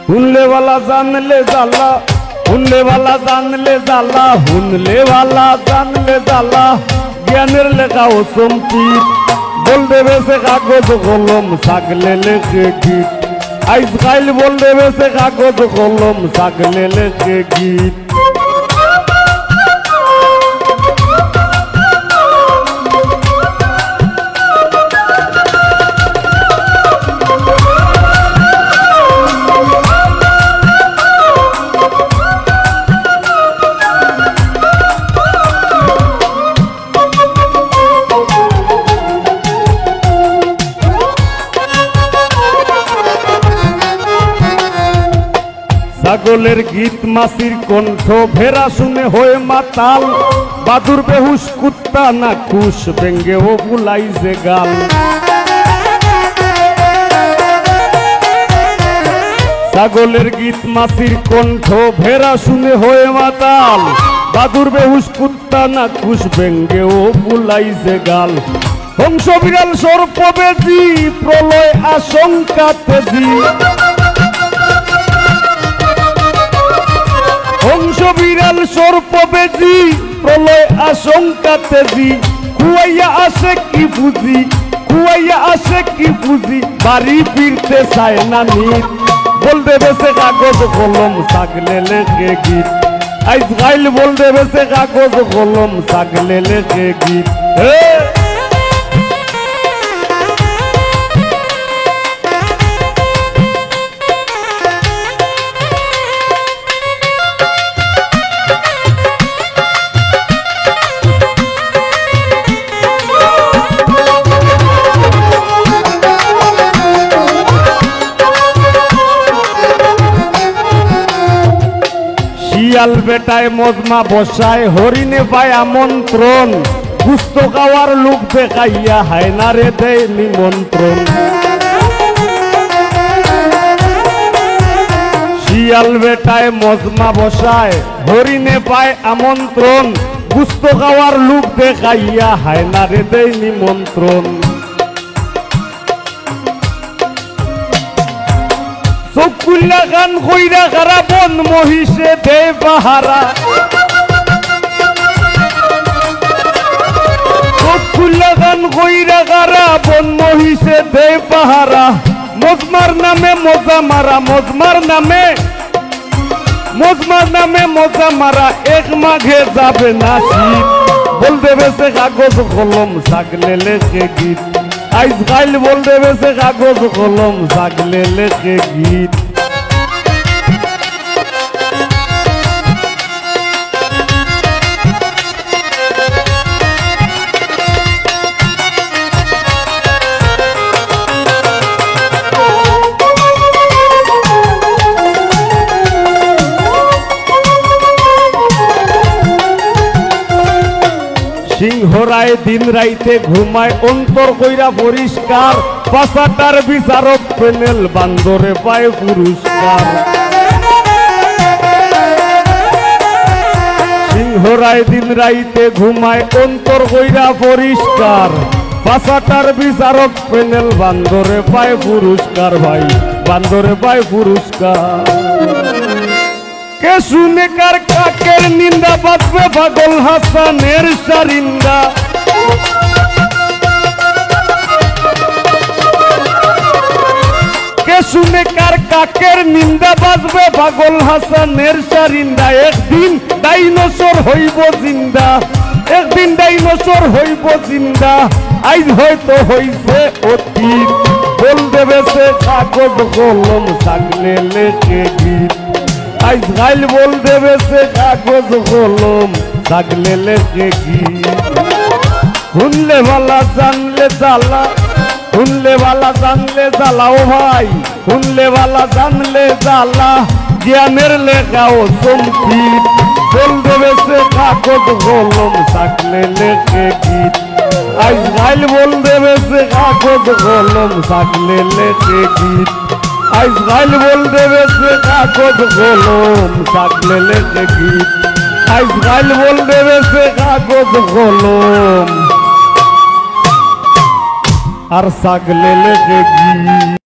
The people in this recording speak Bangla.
हुनले वाला जान ले जाला, हुनले वाला जान ले जाला, हुनले वाला जान ले जाला, ज्ञानेर लेखा ও সম্পিত বল দেবে সে কাগজ কলম ছাগলে লেখে গীত আজকাল বল দেবে সে কাগজ কলম ছাগলে লেখে গীত ছাগলের গীত মাসির কণ্ঠ ভেড়া শুনে হয়ে মাতাল বাদুর বেহুশ কুত্তা না খুশ ভেঙ্গে ও বুলাই যে গাল ছাগলের গীত মাসির কণ্ঠ ভেড়া শুনে হয়ে মাতাল বাদুর বেহুশ কুত্তা না খুশ ভেঙ্গে ও বুলাই যে গাল হংস বিড়াল সর্প বেজি প্রলয় আশঙ্কা তেজি হংস বিড়াল সর্প বেজি প্রলয় আশঙ্কা তেজি খুয়াইয়া আসে কি বুঝি খুয়াইয়া আসে কি বুঝি বাড়ি ফিরতে চায় না নিত বল দেবে সে কাগজ কলম ছাগলে লেখে গীত আজকাল বল দেবে সে কাগজ কলম ছাগলে লেখে গীত শিয়াল বেটায় মজমা বসায় হরিণে পায় আমন্ত্রণ গুস্ত খাওয়ার লোক দেখাইয়া হায়নারে দেয় নিমন্ত্রণ শিয়াল বেটায় মজমা বসায় হরিণে পায় আমন্ত্রণ গুস্ত খাওয়ার লোক দেখাইয়া হায়নারে দেয় নিমন্ত্রণ চকুল্লা গান কইরা খারা বন মহিষে দে পাহারা চকুল্লা গান কইরা খারা বন মহিষে দে পাহারা মজমার নামে মজা মারা মজমার নামে মজা মারা এক মাঘে যাবে না শীত বল দেবে সে কাগজ কলম ছাগলে লেখে গীত আজকাল বল দেবে সে কাগজ কলম ছাগলে লেখে গীত সিংহরায় দিন রাইতে ঘুমায় অন্তর কইরা পরিষ্কার পাশাটার বিচারক প্যানেল বান্দরে পায় পুরস্কার সিংহরায় দিন রাইতে ঘুমায় অন্তর কইরা পরিষ্কার পাশাটার বিচারক প্যানেল বান্দরে পায় পুরস্কার ভাই বান্দরে পায় পুরস্কার কে শুনে কার কাকের নিন্দা বাঁচবে পাগল হাসানের সারিন্দা কে শুনে কার কাকের নিন্দা বাঁচবে পাগল হাসানের সারিন্দা একদিন ডাইনোসর হইব জিন্দা একদিন ডাইনোসর হইব জিন্দা আজ হয়তো হইছে অতীত বল দেবে সে কাগজ কলম ছাগলে লেখে গীত আজকাল বল দেবে সে কাগজ কলম ছাগলে লেখে গীত হুনলে वाला জানলে জ্বালা হুনলে वाला জানলে জ্বালা ও ভাই হুনলে वाला জানলে জ্বালা জ্ঞানের লেখা ও সম্পিত বল দেবে সে কাগজ কলম ছাগলে লেখে গীত আজকাল বল দেবে সে কাগজ কলম ছাগলে লেখে গীত আজকাল বল দেবে সে কাগজ কলম ছাগলে লেখে গীত আজকাল বল দেবে সে কাগজ কলম আর ছাগলে লেখে গীত।